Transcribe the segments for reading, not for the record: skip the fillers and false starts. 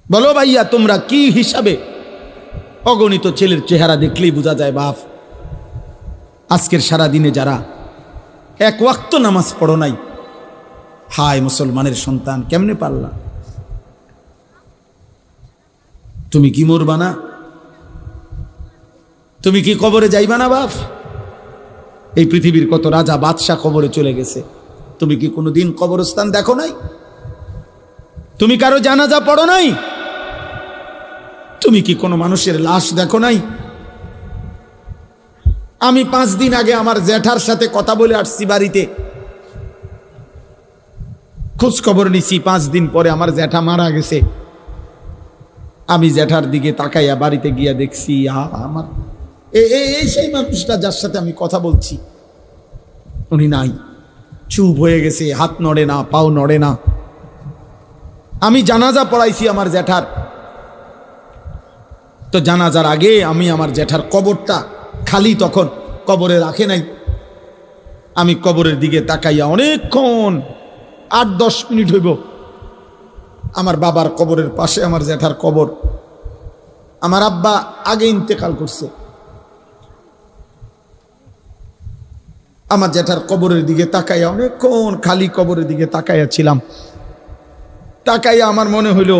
বলো ভাইয়া, তোমরা কি হিসাবে? অগণিত ছেলের চেহারা দেখলেই বোঝা যায় বাপ। আজকের সারা দিনে যারা এক ওয়াক্ত নামাজ পড়ো নাই, হায় মুসলমানের সন্তান, কেমনে পারলা? তুমি কি মরবা না? তুমি কি কবরে যাইবা না বাপ? এই পৃথিবীর কত রাজা বাদশাহ কবরে চলে গেছে, তুমি কি কোনোদিন কবরস্থান দেখো নাই? তুমি কারো জানাজা পড়ো নাই? তুমি কি কোনো মানুষের লাশ দেখো নাই? আমি 5 দিন আগে আমার জ্যাঠার সাথে কথা বলে আসছি, বাড়িতে খোঁজ খবর নিছি। 5 দিন পরে আমার জ্যাঠা মারা গেছে। আমি জ্যাঠার দিকে তাকাইয়া বাড়িতে গিয়া দেখছি আমার এই সেই মানুষটা যার সাথে আমি কথা বলছি, উনি নাই, চুপ হয়ে গেছে, হাত নড়ে না, পাও নড়ে না। আমি জানাজা পড়াইছি আমার জ্যাঠার, তো জানাজার আগে আমি আমার জ্যাঠার কবরটা খালি, তখন কবরে রাখে নাই। আমি কবরের দিকে তাকাইয়া অনেকক্ষণ 8-10 মিনিট হইব। আমার বাবার কবরের পাশে আমার জ্যাঠার কবর। আমার আব্বা আগে ইন্তেকাল করছে। আমার জ্যাঠার কবরের দিকে তাকাইয়া অনেকক্ষণ খালি কবরের দিকে তাকাইয়া ছিলাম। তাকাইয়া আমার মনে হইল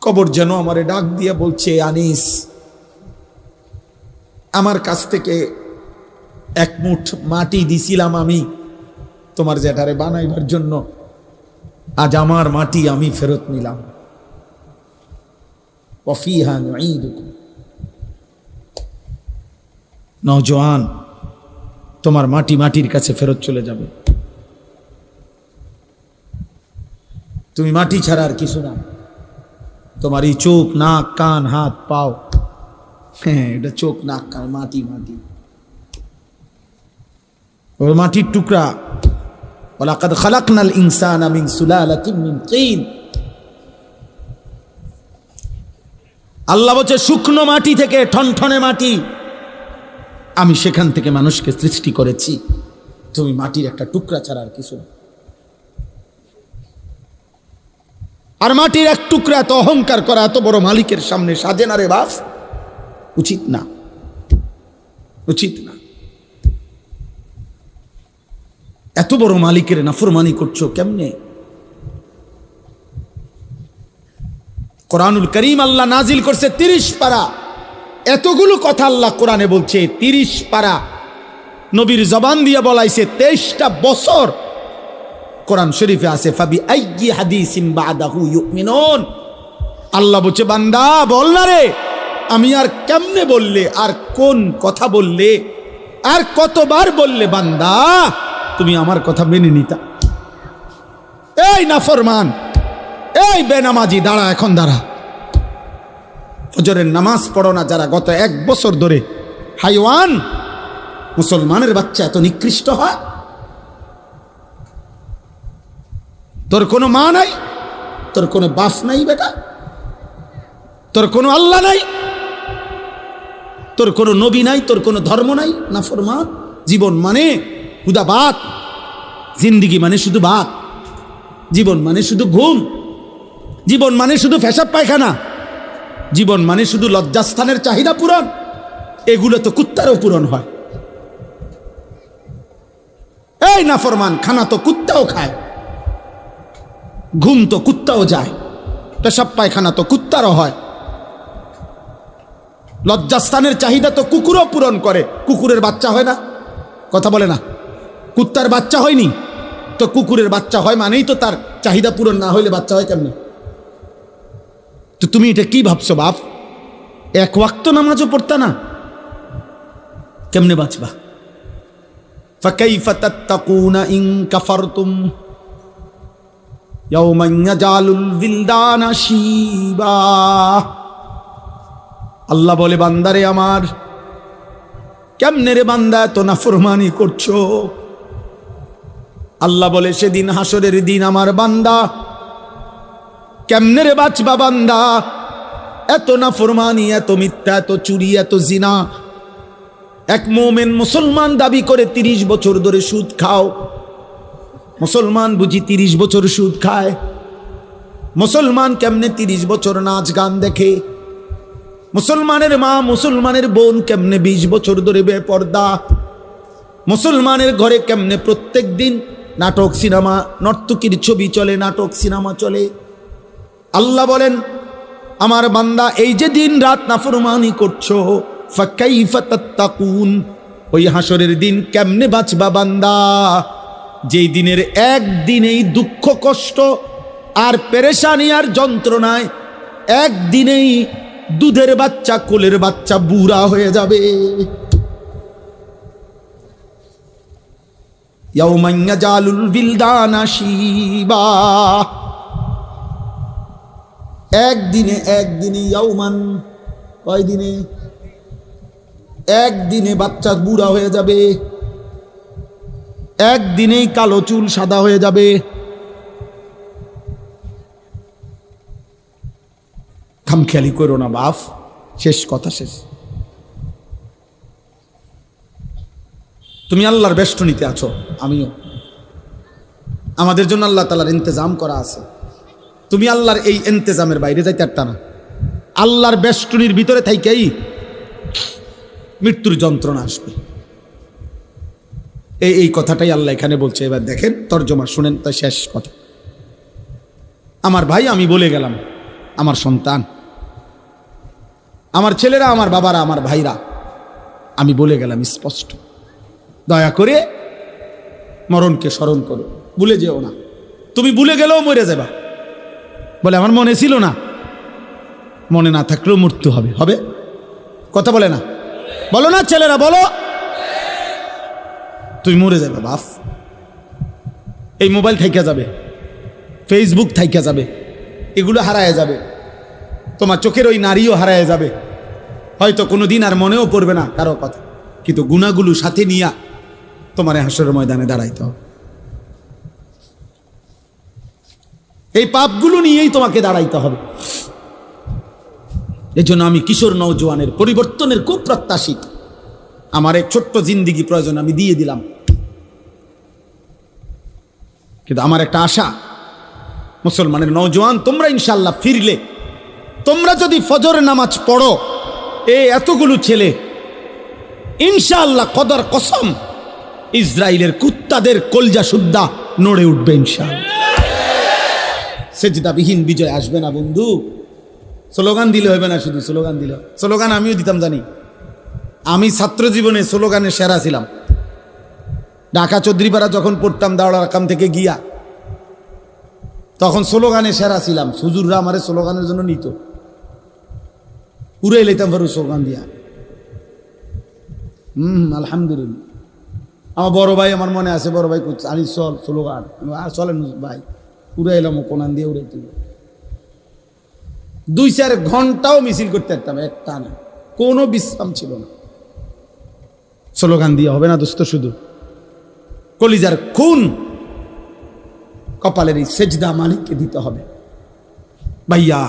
কবর যেন আমারে ডাক দিয়ে বলছে, আনিস, আমার কাছ থেকে 1 মুঠ মাটি দিছিলাম আমি তোমার জ্যাঠারে বানাইবার জন্য, আজ আমার মাটি আমি ফেরত নিলাম। ওয়াফিহা নুঈদুকুম। নওজোয়ান, তোমার মাটি মাটির কাছে ফেরত চলে যাবে। তুমি মাটি ছাড়া আর কিছু না। তোমার এই চোখ, নাক, কান, হাত, পাও, হ্যাঁ, এটা চোখ, নাক, কান, মাটি। মাটি, ওই মাটির টুকরা। ওয়ালাকাদ খালাকনাল ইনসানা মিন সুলালাতিন মিন তিন। আল্লাহ বলছে, শুকনো মাটি থেকে, ঠনঠনে মাটি, আমি সেখান থেকে মানুষকে সৃষ্টি করেছি। তুমি মাটির একটা টুকরা ছাড়া আর কিছু না। আর মাটির এক টুকরা এত অহংকার করা এত বড় মালিকের সামনে সাজে না রে বাপ, উচিত না, উচিত না। এত বড় মালিকের নাফরমানি করছো কেমনে? কোরআনুল করিম আল্লাহ নাজিল করছে 30 পারা। এতগুলো কথা আল্লাহ কোরআনে বলছে, 30 পারা নবীর জবান দিয়ে বলাইছে। 23টা বছর কোরআন শরীফে আছে, ফাবি আইয়ি হাদিসিম বাদাহু ইউমিনুন। আল্লাহ বলছে, বান্দা বল না রে, আমি আর কেমনে বললে, আর কোন কথা বললে, আর কতবার বললে বান্দা তুমি আমার কথা মেনে নিতা? এই নাফরমান, এই বেনামাজি, দাঁড়া, এখন দাঁড়া। ফজরের নামাজ পড়ো না যারা, গত 1 বছর ধরে হাইওয়ান মুসলমানের বাচ্চা এত নিকৃষ্ট হয়? তোর কোনো মা নাই, তোর কোনো বাপ নাই বেটা, তোর কোনো আল্লাহ নাই, তোর কোনো নবী নাই, তোর কোনো ধর্ম নাই। নাফরমান। জীবন মানে হুদা ভাত, জিন্দিগি মানে শুধু ভাত, জীবন মানে শুধু ঘুম, জীবন মানে শুধু পেশাব পায়খানা, জীবন মানে শুধু লজ্জাস্থানের চাহিদা পূরণ। এগুলো তো কুত্তারও পূরণ হয়। এই নাফরমান, খানা তো কুত্তাও খায়, ঘুম তো কুত্তাও যায়, পেশাব পায়খানা তো কুত্তারও হয়, লজ্জাস্থানের চাহিদা তো কুকুরও পূরণ করে। কুকুরের বাচ্চা হয় না? কথা বলে না। কুত্তার বাচ্চা হয়নি তো কুকুরের বাচ্চা হয়, মানেই তো তার চাহিদা পূরণ না হইলে বাচ্চা হয় কেমনে? তো তুমি এটা কি ভাবছো বাপ? 1 ওয়াক্ত নামাজও পড়তা না, কেমনে বাঁচবা? ফাকাইফা তাত্তাকুনা ইন কাফারতুম ইয়াওমান ইয়াজালুল বিলদানা শিবা। আল্লাহ বলে, বান্দারে আমার, কেমনে রে বান্দা এত নাফরমানি করছো? আল্লাহ বলে, সেদিন হাসরের দিন আমার বান্দা কেমনে রে বাঁচবা বান্দা? এত নাফরমানি, এত মিথ্যা, এত চুরি, এত জিনা। এক মুমিন মুসলমান দাবি করে 30 বছর ধরে সুদ খাও, মুসলমান বুঝি 30 বছর সুদ খায়? মুসলমান কেমনে 30 বছর নাচ গান দেখে? মুসলমানের মা মুসলমানের বোন কেমনে 20 বছর ধরে বেপর্দা? মুসলমানের ঘরে কেমনে প্রত্যেক দিন নাটক সিনেমা নর্তকীর ছবি চলে, নাটক সিনেমা চলে? আল্লাহ বলেন, আমার বান্দা এই যে দিন রাত নাফরমানি করছো, ফাকাইফা তাত্তাকুন, ওই হাসরের দিন কেমনে বাঁচবা বান্দা? যেই দিনের একদিনেই দুঃখ কষ্ট আর পেরেশানি আর যন্ত্রণায় একদিনেই দুধের বাচ্চা কোলের বাচ্চা বুড়া হয়ে যাবে। ইয়াউমান ইয়াজালুল বিলদানা শিবা, একদিনে ইয়াউমান, কয় দিনে? একদিনে বাচ্চা বুড়া হয়ে যাবে, একদিনেই কালো চুল সাদা হয়ে যাবে। খামখেয়ালি করো না বাপ, শেষ কথা শেষ। তুমি আল্লাহর বেষ্টনীতে আছো, আমিও। আমাদের জন্য আল্লাহ তাআলার ইন্তজাম করা আছে। তুমি আল্লাহর এই ইন্তজামের বাইরে যাইতে পারতা না। আল্লাহর বেষ্টনীর ভিতরে থাইকেই মৃত্যুর যন্ত্রণা আসবে। এই কথাটাই আল্লাহ এখানে বলছে। এবার দেখেন তর্জমা শুনেন, তাই শেষ কথা। আমার ভাই, আমি বলে গেলাম, আমার সন্তান, আমার ছেলেরা, আমার বাবারা, আমার ভাইরা, আমি বলে গেলাম স্পষ্ট, দয়া করে মরণকে স্মরণ করো, ভুলে যেও না। তুমি ভুলে গেলেও মরে যাবা। বলে আমার মনে ছিল না, মনে না থাকলেও মৃত্যু হবে। হবে কথা বলে না, বলো না ছেলেরা, বলো। তুই মরে যাবে বাপ। এই মোবাইল থাইকা যাবে, ফেসবুক থাইকা যাবে, এগুলো হারায় যাবে। তোমার চোখের ওই নারীও হারায় যাবে, হয়তো কোনোদিন আর মনেও পড়বে না কারো কথা। কিন্তু গুনাহগুলো সাথে নিয়া তোমার হাসরের ময়দানে দাঁড়াইতে হবে। এই পাপগুলো নিয়েই তোমাকে দাঁড়াইতে হবে। এই জন্য আমি কিশোর নওজোয়ানের পরিবর্তনের খুব প্রত্যাশিত। আমার এক ছোট্ট জিন্দিগি প্রয়োজন, আমি দিয়ে দিলাম। কিন্তু আমার একটা আশা, মুসলমানের নওজোয়ান তোমরা ইনশাআল্লাহ ফিরলে, তোমরা যদি ফজরের নামাজ পড়ো, এতগুলো ছেলে ইনশাআল্লাহ কদর কসম ইসরায়েলের কুত্তাদের কলজা সুদ্ধা নড়ে উঠবে ইনশাআল্লাহ। সেজদাবিহীন বিজয় আসবে না বন্ধু। স্লোগান দিলে হবে না, শুধু স্লোগান দিলে। স্লোগান আমিও দিতাম, জানি। আমি ছাত্র জীবনে স্লোগানে সেরা ছিলাম। ঢাকা চৌধুরীপাড়া যখন পড়তাম দাওড়া রাকাম থেকে গিয়া, তখন স্লোগানে সেরা ছিলাম। হুজুররা আমারে স্লোগানের জন্য নিত, উড়ে লেতাম পারু স্লোগান দিয়া। আলহামদুলিল্লাহ। আমার বড় ভাই, আমার মনে আছে, বড় ভাই আনি চল স্লোগান, আর চলেন ভাই, উড়ে এলাম কোনান দিয়ে উড়ে তুল। 2-4 ঘন্টাও মিছিল করতে পারতাম, একটা না, কোনো বিশ্রাম ছিল না। স্লোগান দিয়ে হবে না দোস্ত, শুধু কলিজার খুন কপালের এই সেজদা মালিককে দিতে হবে। ভাইয়া,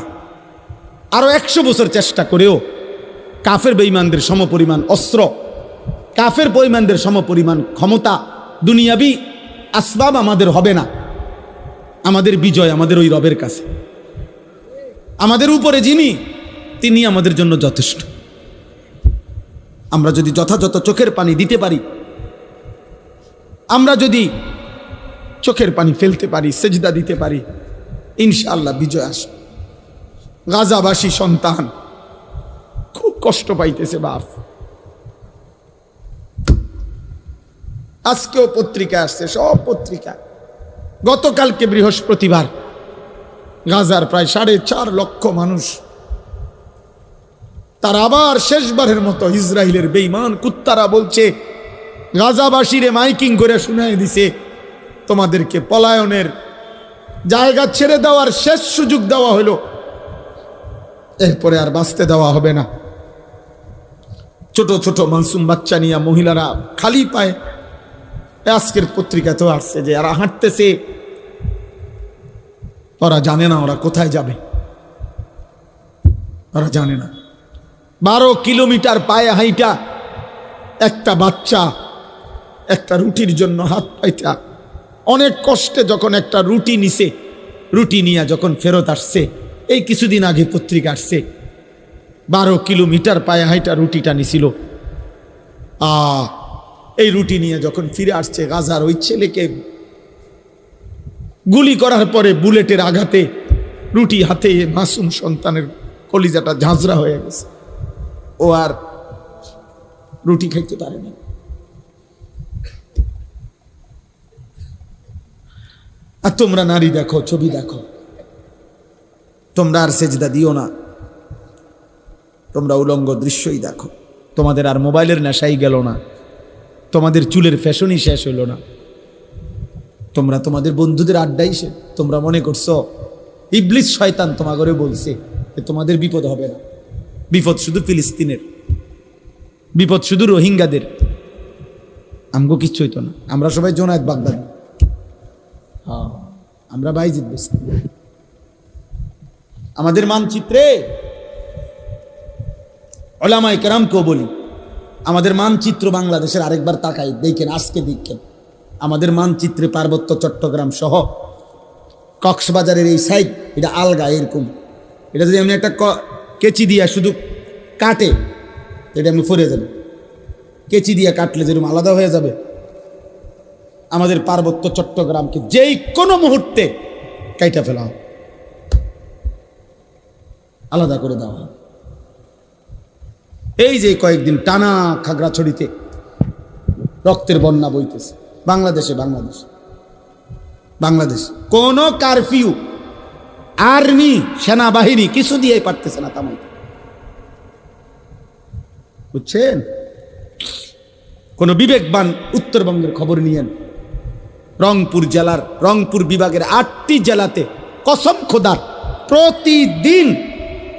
আরো 100 বছর চেষ্টা করেও কাফের বেঈমানদের সমপরিমাণ অস্ত্র, কাফের বেঈমানদের সমপরিমাণ ক্ষমতা, দুনিয়াবি আসবাব আমাদের হবে না। আমাদের বিজয় আমাদের ওই রবের কাছে। আমাদের উপরে যিনি, তিনি আমাদের জন্য যথেষ্ট। আমরা যদি যথাযথ চোখের পানি দিতে পারি, আমরা যদি চোখের পানি ফেলতে পারি, সেজদা দিতে পারি, ইনশাআল্লাহ বিজয় আসবে। গাজাবাসী সন্তান খুব কষ্ট পাইতেছে বাপ। আজকেও পত্রিকা আসছে, সব পত্রিকা। গতকালকে বৃহস্পতিবার গাজার প্রায় 4.5 লক্ষ মানুষ, তারা আবার শেষবারের মতো ইসরায়েলের বেঈমান কুত্তারা বলছে, গাজাবাসীরে মাইকিং করে শুনাই দিছে, তোমাদেরকে পলায়নের জায়গা ছেড়ে দেওয়ার শেষ সুযোগ দেওয়া হলো, এরপরে আর বাঁচতে দেওয়া হবে না। ছোট ছোট মাসুম বাচ্চা নিয়ে মহিলারা খালি পায়ে, আজকের পত্রিকাতেও আসছে যে এরা হাঁটতেছে, ওরা জানে না ওরা কোথায় যাবে, ওরা জানে না। 12 কিলোমিটার পায়ে হাইটা একটা বাচ্চা একটা রুটির জন্য হাত পাইটা অনেক কষ্টে যখন একটা রুটি নিছে, রুটি নিয়ে যখন ফেরত আসছে, এই কিছুদিন আগে পত্রিকা আসছে, 12 কিলোমিটার পায়ে হাইটা রুটিটা নিছিল। এই রুটি নিয়ে যখন ফিরে আসছে, গাজার ওই ছেলেকে গুলি করার পরে বুলেটের আঘাতে রুটি হাতে মাসুম সন্তানের কলিজাটা ঝাঁঝরা হয়ে গেছে, ও আর রুটি খাইতে পারেনি। আর তোমরা নারী দেখো, ছবি দেখো, তোমরা আর সেজদা দিও না, তোমরা উলঙ্গ দৃশ্যই দেখো। তোমাদের আর মোবাইলের নেশাই গেল না, তোমাদের চুলের ফ্যাশনই শেষ হইল না, তোমরা তোমাদের বন্ধুদের আড্ডাই শেষ। তোমরা মনে করছো ইবলিস শয়তান তোমাগরে বলছে যে তোমাদের বিপদ হবে না। বিপদ শুধু ফিলিস্তিনের, বিপদ শুধু রোহিঙ্গাদের, আমগো কিচ্ছু হইতো না। আমরা সবাই জোনায়েত বাগদাদি, আমরা বাইজিদ বেস্তি। আমাদের মানচিত্রে ওলামায়ে কেরামকেও বলি, আমাদের মানচিত্র বাংলাদেশের আরেকবার তাকাই দেখেন, আজকে দেখেন আমাদের মানচিত্রে পার্বত্য চট্টগ্রাম সহ কক্সবাজারের এই সাইড, এটা আলগা এরকম। এটা যদি এমনি একটা কেচি দিয়া শুধু কাটে, এটা এমনি ফরে যাবে। কেচি দিয়া কাটলে যেরকম আলাদা হয়ে যাবে, আমাদের পার্বত্য চট্টগ্রামকে যেই কোনো মুহূর্তে কাইটা ফেলা হয়, আলাদা করে দেওয়া হয়। এই যে কয়েকদিন টানা খাগড়াছড়িতে রক্তের বন্যা বইতেছে, বাংলাদেশে বাংলাদেশ কোন কারফিউ, আর্মি, সেনাবাহিনী কিছু দিয়ে পারতেছে না থামাইতে, বুঝছেন? কোন বিবেকবান উত্তরবঙ্গের খবর নিয়েন, রংপুর জেলার, রংপুর বিভাগের 8টি জেলাতে কসম খোদার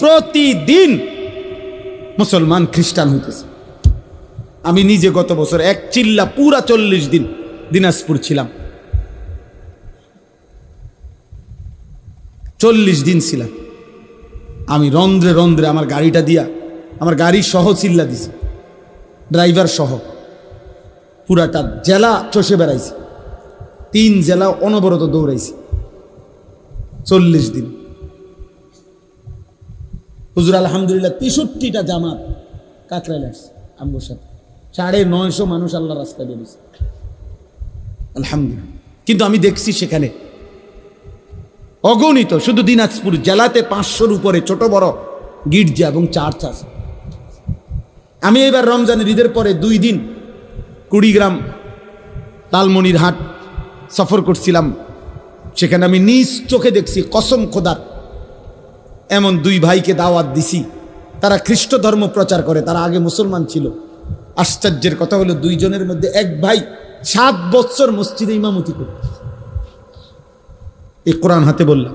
প্রতিদিন মুসলমান খ্রিস্টান হইতেছে। আমি নিজে গত বছর এক চিল্লা পুরা 40 দিন দিনাজপুর ছিলাম, 40 দিন ছিলাম। আমি রন্ধ্রে রন্ধ্রে আমার গাড়িটা দিয়া, আমার গাড়ি সহ চিল্লা দিছি, ড্রাইভার সহ পুরাটা জেলা চষে বেড়াইছি, 3 জেলা অনবরত দৌড়াইছি 40 দিন। হুজুর আলহামদুলিল্লাহ 63টা জামাত কাকরাইল আসছে আমগোর সাথে, 950 মানুষ আল্লাহ রাস্তায় বেরিয়েছে আলহামদুলিল্লাহ। কিন্তু আমি দেখছি সেখানে অগণিত, শুধু দিনাজপুর জেলাতে 500-র উপরে ছোট বড় গির্জা এবং চার্চ আছে। আমি এবার রমজানের ঈদের পরে 2 দিন কুড়িগ্রাম লালমনিরহাট সফর করছিলাম, সেখানে আমি নিজ চোখে দেখছি, কসম খোদার এমন 2 ভাইকে দাওয়াত দিছি, তারা খ্রিস্ট ধর্ম প্রচার করে, তারা আগে মুসলমান ছিল। আশ্চর্যের কথা হলো 2 জনের মধ্যে এক ভাই 7 বছর মসজিদে ইমামতি করত। এই কোরআন হাতে বললাম,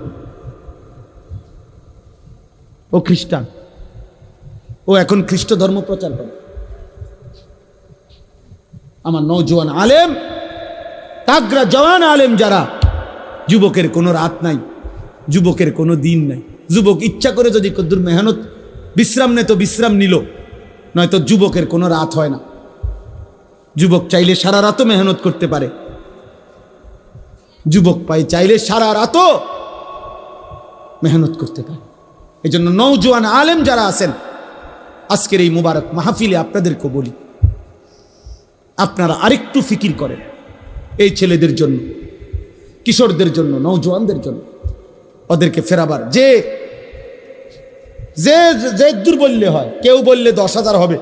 ও খ্রিস্টান, ও এখন খ্রিস্ট ধর্ম প্রচার করে। আমার নওজোয়ান আলেম, তাগড়া জওয়ান আলেম যারা, যুবকের কোনো রাত নাই, যুবকের কোনো দিন নাই। যুবক ইচ্ছা করে যদি কদ্দুর মেহনত বিশ্রাম নেয় তো বিশ্রাম নিল, নয়তো যুবকের কোনো রাত হয় না। যুবক চাইলে সারা রাতও মেহনত করতে পারে, যুবক চাইলে সারা রাতও মেহনত করতে পারে। এই জন্য নওজোয়ান আলেম যারা আছেন, আজকের এই মুবারক মাহফিলে আপনাদেরকে বলি, আপনারা আরেকটু ফিকির করেন এই ছেলেদের জন্য, কিশোরদের জন্য, নওজোয়ানদের জন্য, ওদেরকে ফেরাবার। যে যে যে দূর বললে হয়, কেউ বললে 10,000 হবে,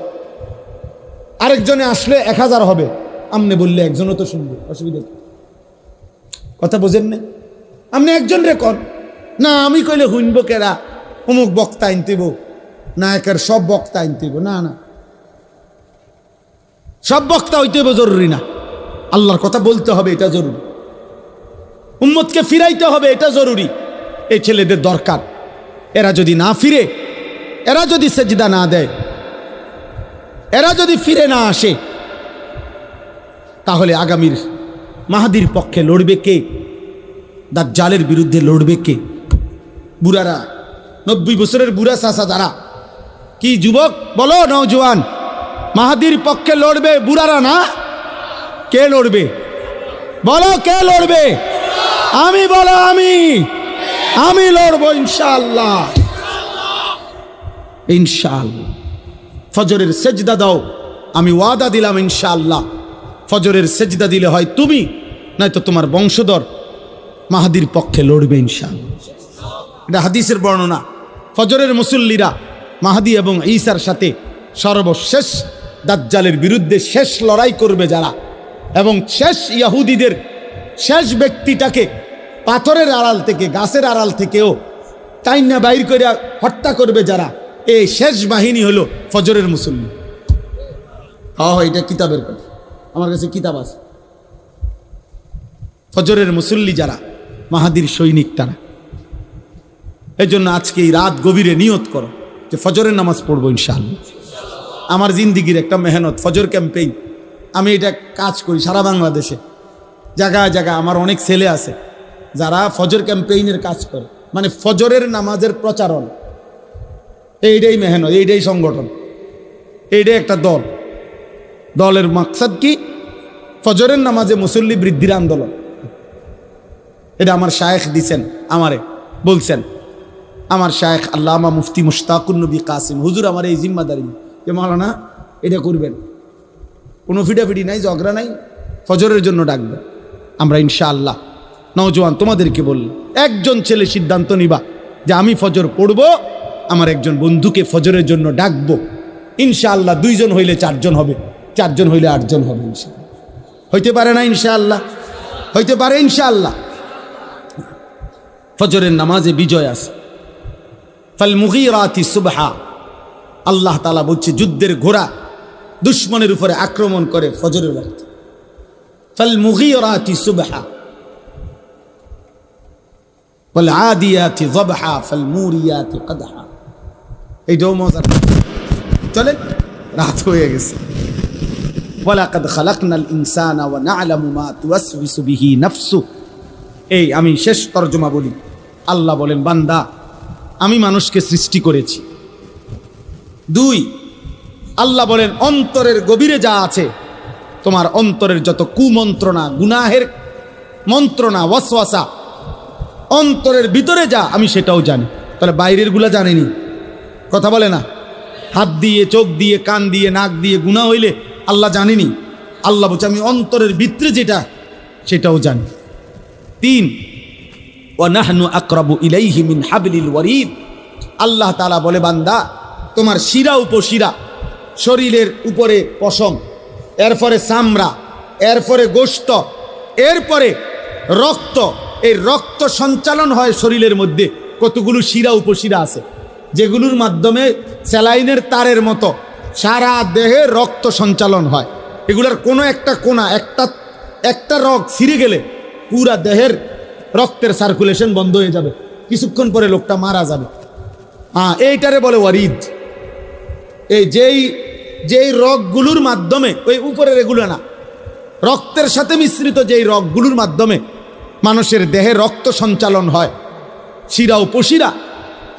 আরেকজনে আসলে 1,000 হবে, আমনে বললে একজনও তো শুনবে, অসুবিধা কি? কথা বোঝেন না? আপনি একজন রেকর্ড না, আমি কইলে শুনবো কেরা, অমুক বক্তা আনতেব না, একের সব বক্তা আনতেব না, না সব বক্তা হইতে জরুরি না, আল্লাহর কথা বলতে হবে, এটা জরুরি। উম্মতকে ফিরাইতে হবে, এটা জরুরি। এই ছেলেদের দরকার, এরা যদি না ফিরে, এরা যদি সেজদা না দেয়, এরা যদি ফিরে না আসে, তাহলে আগামীর মাহাদির পক্ষে লড়বে কে? দাজ্জালের বিরুদ্ধে লড়বে কে? বুড়ারা, 90 বছরের বুড়া চাচা যারা, কি যুবক বলো, নওজোয়ান, মাহাদির পক্ষে লড়বে বুড়ারা না? কে লড়বে? বলো কে লড়বে? আমি, বলো আমি লড়বো ইনশাআল্লাহ, ইনশাআল্লাহ। ফজরের সেজদা দাও, আমি ওয়াদা দিলাম ইনশাআল্লাহ ফজরের সেজদা দিলে হয় তুমি নয়তো তোমার বংশধর মাহাদির পক্ষে লড়বে ইনশাআল্লাহ। এটা হাদিসের বর্ণনা। ফজরের মুসল্লিরা মাহাদি এবং ঈসার সাথে সর্বশেষ দাজ্জালের বিরুদ্ধে শেষ লড়াই করবে যারা, এবং শেষ ইহুদিদের শেষ ব্যক্তিটাকে পাথরের আড়াল থেকে, গাছের আড়াল থেকেও টাইনা বাইর করে হত্যা করবে যারা, এই শেষ বাহিনী হলো ফজরের মুসল্লি। এটা কিতাবের কথা, আমার কাছে কিতাব আছে। ফজরের মুসল্লি যারা মাহাদির সৈনিক তারা। এই জন্য আজকে এই রাত গভীরে নিয়ত করো যে ফজরের নামাজ পড়বো ইনশাআল্লাহ। আমার জিন্দিগির একটা মেহনত, ফজর ক্যাম্পেইন। আমি এটা কাজ করি সারা বাংলাদেশে, জায়গায় জায়গায়। আমার অনেক ছেলে আছে যারা ফজর ক্যাম্পেইনের কাজ করে, মানে ফজরের নামাজের প্রচারণ। এইটাই মেহনত, এইটাই সংগঠন, এইটাই একটা দল। দলের মাকসাদ কি? ফজরের নামাজে মুসল্লি বৃদ্ধির আন্দোলন। এটা আমার শায়েখ দিছেন, আমারে বলছেন আমার শায়েখ আল্লামা মুফতি মুশতাকুন নবী কাসিম হুজুর, আমার এই জিম্মাদারি যে মাওলানা এটা করবেন, কোনো ফিডাফিডি নাই, ঝগড়া নাই, ফজরের জন্য ডাকবেন। আমরা ইনশাআল্লাহ নওজোয়ান তোমাদেরকে বললাম, একজন ছেলে সিদ্ধান্ত নিবা যে আমি ফজর পড়ব, আমার একজন বন্ধুকে ফজরের জন্য ডাকবো ইনশাআল্লাহ। 2 জন হইলে 4 জন হবে, 4 জন হইলে 8 জন হবে ইনশাআল্লাহ। হইতে পারে না ইনশাআল্লাহ? হইতে পারে ইনশাআল্লাহ। ফজরের নামাজে বিজয় আছে। ফাল মুগীরাতি সুবহা, আল্লাহ তাআলা বলছে যুদ্ধের ঘোড়া দুশমনের উপরে আক্রমণ করে ফজরের ওয়াক্ত। ফাল মুগীরাতি সুবহা ওয়াল আদিয়াতি যবহা ফাল মুরিয়াতি কদহা। এইটাও মজার। চলেন, রাত হয়ে গেছে। ওয়ালাকাদ খালাকনাল ইনসানা ওয়া না'লামু মা তুওয়াসওয়িসু বিহি নাফসু। এই আমি শেষ তরজমা বলি। আল্লাহ বলেন, বান্দা আমি মানুষকে সৃষ্টি করেছি। 2, আল্লাহ বলেন অন্তরের গভীরে যা আছে, তোমার অন্তরের যত কুমন্ত্রণা, গুনাহের মন্ত্রণা, ওয়াসওয়াসা, অন্তরের ভিতরে যা আমি সেটাও জানি। তাহলে বাইরের গুলা জানেনি, কথা বলে না। হাত দিয়ে, চোখ দিয়ে, কান দিয়ে, নাক দিয়ে গুনাহ হইলে আল্লাহ জানেনি। আল্লাহ বলছে আমি অন্তরের ভিতরে যেটা সেটাও জানি। 3, ওয়া নাহনু আকরাবু ইলাইহি মিন হাবলিল ওয়ারিদ। আল্লাহ তাআলা বলে, বান্দা তোমার শিরা উপশিরা, শরীরের উপরে পশম, এরপরে চামড়া, এরপরে গোশত, এরপরে রক্ত। এই রক্ত সঞ্চালন হয় শরীরের মধ্যে। কতগুলো শিরা উপশিরা আছে যেগুলোর মাধ্যমে স্যালাইনের তারের মতো সারা দেহে রক্ত সঞ্চালন হয়। এগুলার কোনো একটা কোনা, একটা রগ ছিঁড়ে গেলে পুরা দেহের রক্তের সার্কুলেশন বন্ধ হয়ে যাবে, কিছুক্ষণ পরে লোকটা মারা যাবে। এইটারে বলে ওয়ারিদ। এই যেই রগগুলোর মাধ্যমে, ওই উপরের এগুলো না, রক্তের সাথে মিশ্রিত যেই রগগুলোর মাধ্যমে মানুষের দেহে রক্ত সঞ্চালন হয়, শিরা উপশিরা,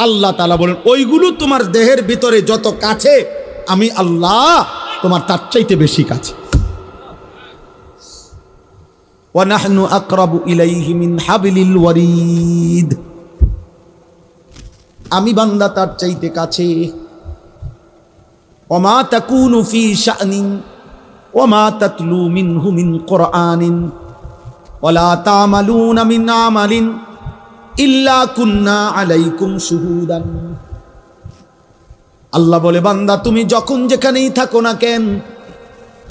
আল্লাহ তাআলা বলেন ওইগুলো তোমার দেহের ভিতরে যত কাছে, আমি আল্লাহ তোমার তার চাইতে বেশি কাছে। ওয়া নাহনু আকরাবু ইলাইহি মিন হাবলিল ওয়ারিদ। আমি বান্দা তার চাইতে কাছে। ওয়া মা তাকুনু ফি শা'নিন ওয়া মা তাতলু মিনহু মিন কুরআনিন ওয়া লা তা'মালুনা মিন আমালিন ইল্লা কুন্না আলাইকুম শুহুদান। আল্লাহ বলে, বান্দা তুমি যখন যেখানেই থাকো না কেন,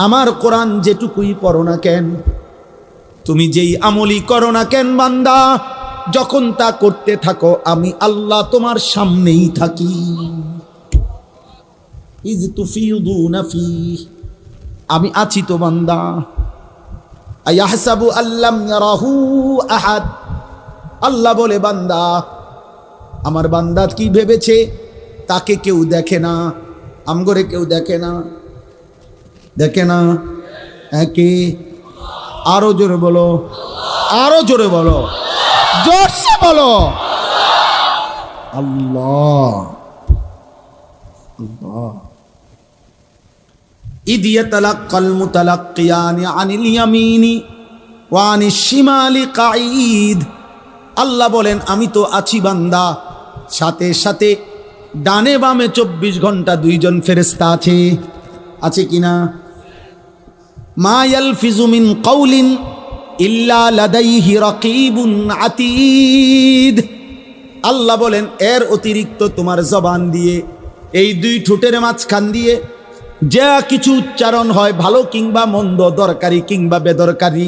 আমার কোরআন যেটুকুই পড়ো না কেন, তুমি যেই আমলই করো না কেন, বান্দা যখন তা করতে থাকো, আমি আল্লাহ তোমার সামনেই থাকি। ইজ তুফিদুনা ফি, আমি আছি তো বান্দা। আয়াহসাবু আল্লাম ইয়ারাহু আহাদ। আল্লাহ বলে, বান্দা আমার বান্দা কি ভেবেছে তাকে কেউ দেখে না? আমগরে কেউ দেখে না, দেখে না। একে আরো জোরে বলো, আরো জোরে বলো, জোরসে বলো, আল্লাহ আল্লাহ। ইদ ইয়াতালাক্কাল মুতালাক্কিয়ানি আনিল ইয়ামিনি ওয়া আনিশ শিমালি কাঈদ। আল্লাহ বলেন আমি তো আছি বান্দা, সাথে সাথে ডানে বামে 24 ঘন্টা দুইজন ফেরেশতা আছে কিনা? মা ইয়ালফিজু মিন কাউলিন ইল্লা লাদাইহি রাকিবুন আতীদ। আল্লাহ বলেন এর অতিরিক্ত তোমার জবান দিয়ে, এই দুই ঠোঁটের মাঝখান দিয়ে যা কিছু উচ্চারণ হয়, ভালো কিংবা মন্দ, দরকারি কিংবা বেদরকারি,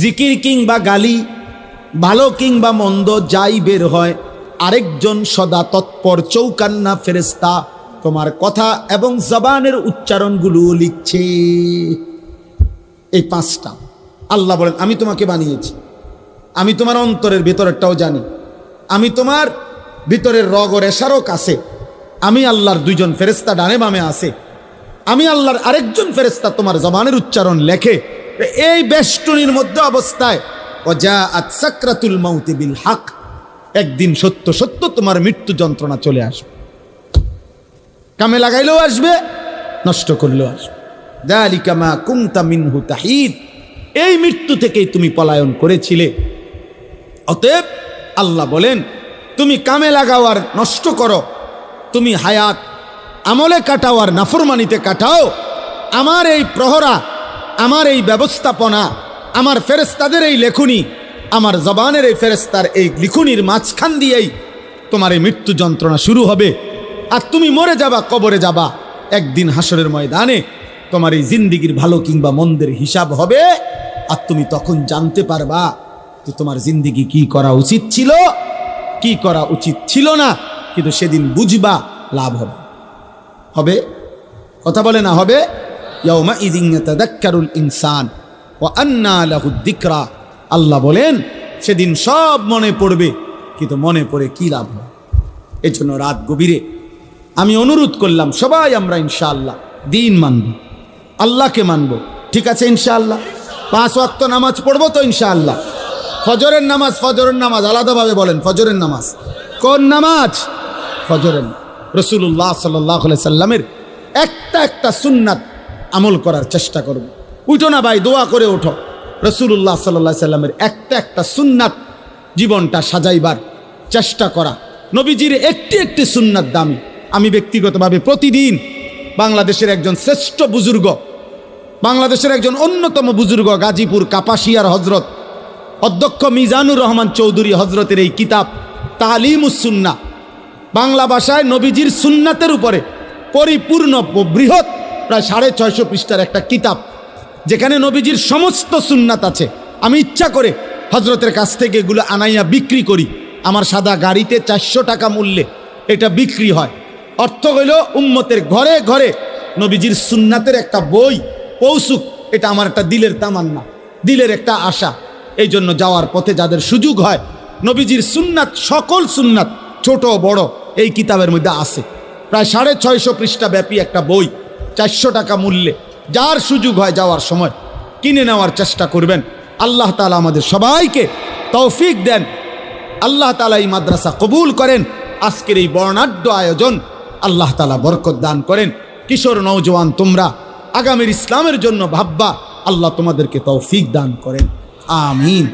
জিকির কিংবা গালি, ভালো কিংবা মন্দ যাই বের হয়, আরেকজন সদা তৎপর চৌকান্না ফেরেশতা তোমার কথা এবং জবানের উচ্চারণগুলো লিখছে। এই 5টা আল্লাহ বলেন আমি তোমাকে বানিয়েছি, আমি তোমার অন্তরের ভিতরেরটাও জানি, আমি তোমার ভিতরের রগ রেশারও কাছে, আমি আল্লাহর 2জন ফেরেশতা ডানে বামে আছে, আমি আল্লাহর আরেকজন ফেরেশতা তোমার জবানের উচ্চারণ লেখে। এই বেষ্টনীর মধ্যে অবস্থায় ওয়াজাআত সাকরাতুল মাউতি বিল হক, একদিন সত্য সত্য তোমার মৃত্যু যন্ত্রণা চলে আসবে। কামে লাগাইলেও আসবে, নষ্ট করলেও আসবে। যালিকা মা কুনতা মিনহু তাহিদ, এই মৃত্যু থেকেই তুমি পলায়ন করেছিলে। অতএব আল্লাহ বলেন তুমি কামে লাগাও আর নষ্ট করো, তুমি হায়াত আমলে কাটাও আর নাফরমানিতে কাটাও। আমার এই প্রহরা, আমার এই ব্যবস্থাপনা, আমার ফেরেশতাদের এই লেখনী, আমার জবানের এই ফেরেশতার এই লিখুনির মাঝখান দিয়েই তোমার এই মৃত্যু যন্ত্রণা শুরু হবে। আর তুমি মরে যাবা, কবরে যাবা, একদিন হাসরের ময়দানে তোমার এই জিন্দিগির ভালো কিংবা মন্দের হিসাব হবে। আর তুমি তখন জানতে পারবা যে তোমার জিন্দিগি কি করা উচিত ছিল, কি করা উচিত ছিল না। কিন্তু সেদিন বুঝবা, লাভ হবে। হবে কথা বলে না হবে? ইয়াউমা ইযিন ইয়াতাযাক্কারুল ইনসান ওয়া আন্না লাহুদ যিকরা। আল্লাহ বলেন সেদিন সব মনে পড়বে, কিন্তু মনে পড়ে কি লাভ হবে? এই জন্য রাত গভীরে আমি অনুরোধ করলাম সবাই আমরা ইনশাআল্লাহ দিন মানব, আল্লাহকে মানব। ঠিক আছে ইনশাআল্লাহ? 5 ওয়াক্ত নামাজ পড়বো তো ইনশাআল্লাহ? ফজরের নামাজ আলাদাভাবে বলেন। ফজরের নামাজ কোন নামাজ? ফজরের। রাসূলুল্লাহ সাল্লাল্লাহু আলাইহি সাল্লামের একটা সুন্নাত আমল করার চেষ্টা করব। উঠো না ভাই, দোয়া করে ওঠো। রাসূলুল্লাহ সাল্লাল্লাহু আলাইহি সাল্লামের একটা সুন্নাত জীবনটা সাজাইবার চেষ্টা করা। নবীজির একটি সুন্নাত দামি। আমি ব্যক্তিগতভাবে প্রতিদিন বাংলাদেশের একজন শ্রেষ্ঠ বুজুর্গ, বাংলাদেশের একজন অন্যতম বুজুর্গ, গাজীপুর কাপাসিয়ার হজরত অধ্যক্ষ মিজানুর রহমান চৌধুরী হজরতের এই কিতাব তালিমুস সুন্নাহ, বাংলা ভাষায় নবীজির সুন্নাতের উপরে পরিপূর্ণ বৃহৎ প্রায় 650 পৃষ্ঠার একটা কিতাব, যেখানে নবীজির সমস্ত সুন্নাত আছে। আমি ইচ্ছা করে হজরতের কাছ থেকে এগুলো আনাইয়া বিক্রি করি। আমার সাদা গাড়িতে 400 টাকা মূল্যে এটা বিক্রি হয়। অর্থ হইল উম্মতের ঘরে ঘরে নবীজির সুন্নাতের একটা বই পৌঁছুক, এটা আমার একটা দিলের তামান্না, দিলের একটা আশা। এই জন্য যাওয়ার পথে যাদের সুযোগ হয়, নবীজির সুন্নাত, সকল সুন্নাত ছোট বড় এই কিতাবের মধ্যে আছে। প্রায় 650 পৃষ্ঠা ব্যাপী একটা বই, 400 টাকা মূল্যে। যার সুযোগ হয় যাওয়ার সময় কিনে নেওয়ার চেষ্টা করবেন। আল্লাহ তাআলা আমাদের সবাইকে তৌফিক দেন। আল্লাহ তাআলা এই মাদ্রাসা কবুল করেন। আজকের এই বর্ণাঢ্য আয়োজন আল্লাহ তাআলা বরকত দান করেন। কিশোর নওজোয়ান তোমরা আগামীর ইসলামের জন্য ভাববা, আল্লাহ তোমাদেরকে তৌফিক দান করেন। আমিন।